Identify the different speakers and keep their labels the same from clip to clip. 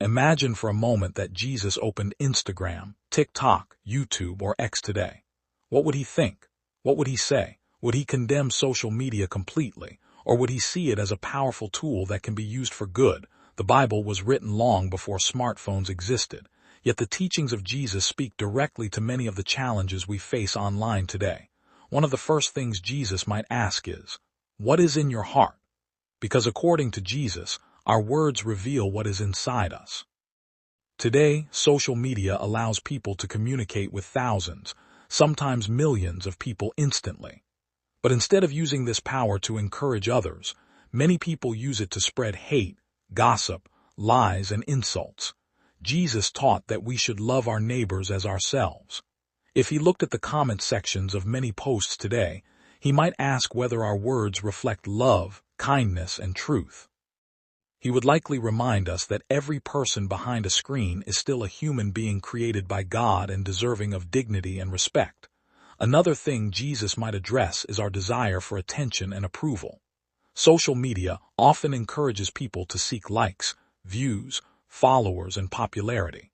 Speaker 1: Imagine for a moment that Jesus opened Instagram, TikTok, YouTube, or X today. What would he think? What would he say? Would he condemn social media completely, or would he see it as a powerful tool that can be used for good? The Bible was written long before smartphones existed, yet the teachings of Jesus speak directly to many of the challenges we face online today. One of the first things Jesus might ask is, "What is in your heart?" Because according to Jesus, our words reveal what is inside us. Today, social media allows people to communicate with thousands, sometimes millions of people instantly. But instead of using this power to encourage others, many people use it to spread hate, gossip, lies, and insults. Jesus taught that we should love our neighbors as ourselves. If he looked at the comment sections of many posts today, he might ask whether our words reflect love, kindness, and truth. He would likely remind us that every person behind a screen is still a human being created by God and deserving of dignity and respect. Another thing Jesus might address is our desire for attention and approval. Social media often encourages people to seek likes, views, followers, and popularity.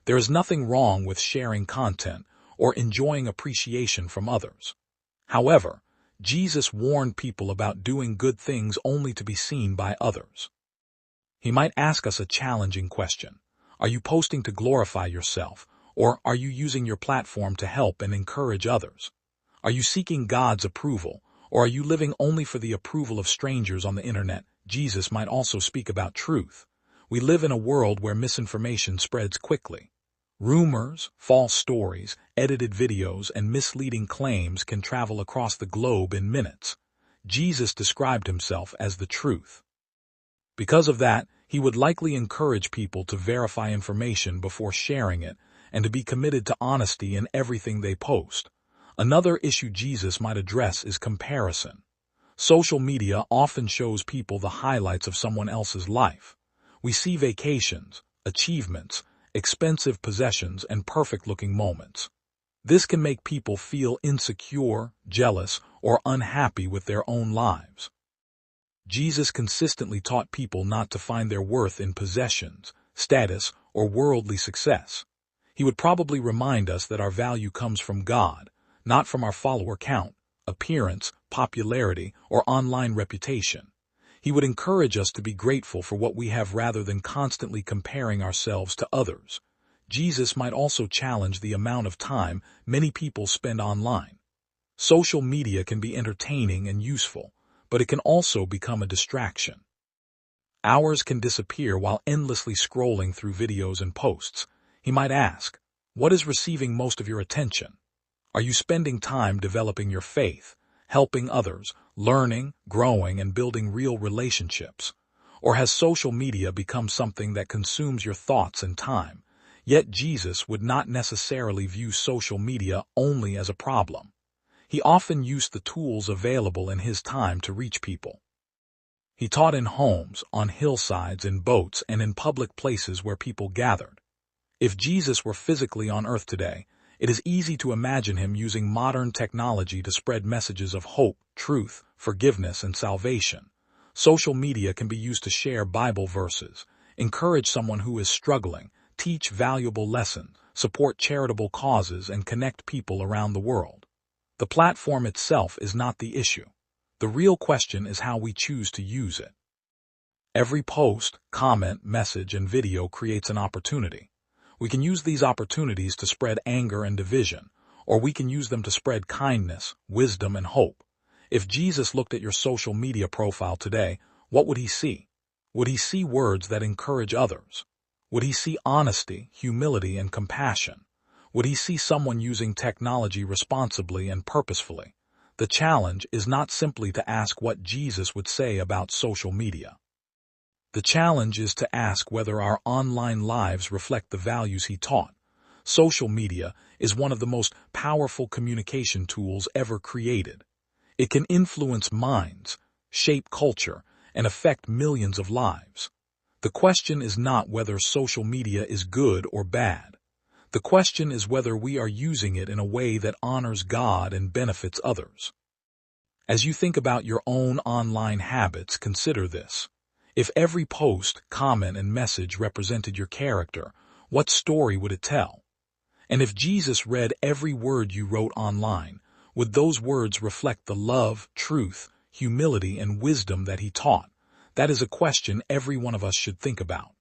Speaker 1: There is nothing wrong with sharing content or enjoying appreciation from others. However, Jesus warned people about doing good things only to be seen by others. He might ask us a challenging question. Are you posting to glorify yourself, or are you using your platform to help and encourage others? Are you seeking God's approval, or are you living only for the approval of strangers on the internet? Jesus might also speak about truth. We live in a world where misinformation spreads quickly. Rumors, false stories, edited videos, and misleading claims can travel across the globe in minutes. Jesus described himself as the truth. Because of that, he would likely encourage people to verify information before sharing it and to be committed to honesty in everything they post. Another issue Jesus might address is comparison. Social media often shows people the highlights of someone else's life. We see vacations, achievements, expensive possessions, and perfect-looking moments. This can make people feel insecure, jealous, or unhappy with their own lives. Jesus consistently taught people not to find their worth in possessions, status, or worldly success. He would probably remind us that our value comes from God, not from our follower count, appearance, popularity, or online reputation. He would encourage us to be grateful for what we have rather than constantly comparing ourselves to others. Jesus might also challenge the amount of time many people spend online. Social media can be entertaining and useful, but it can also become a distraction. Hours can disappear while endlessly scrolling through videos and posts. He might ask, what is receiving most of your attention? Are you spending time developing your faith, helping others, learning, growing, and building real relationships? Or has social media become something that consumes your thoughts and time? Yet Jesus would not necessarily view social media only as a problem. He often used the tools available in his time to reach people. He taught in homes, on hillsides, in boats, and in public places where people gathered. If Jesus were physically on earth today, it is easy to imagine him using modern technology to spread messages of hope, truth, forgiveness, and salvation. Social media can be used to share Bible verses, encourage someone who is struggling, teach valuable lessons, support charitable causes, and connect people around the world. The platform itself is not the issue. The real question is how we choose to use it. Every post, comment, message, and video creates an opportunity. We can use these opportunities to spread anger and division, or we can use them to spread kindness, wisdom, and hope. If Jesus looked at your social media profile today, what would he see? Would he see words that encourage others? Would he see honesty, humility, and compassion? Would he see someone using technology responsibly and purposefully? The challenge is not simply to ask what Jesus would say about social media. The challenge is to ask whether our online lives reflect the values he taught. Social media is one of the most powerful communication tools ever created. It can influence minds, shape culture, and affect millions of lives. The question is not whether social media is good or bad. The question is whether we are using it in a way that honors God and benefits others. As you think about your own online habits, consider this. If every post, comment, and message represented your character, what story would it tell? And if Jesus read every word you wrote online, would those words reflect the love, truth, humility, and wisdom that he taught? That is a question every one of us should think about.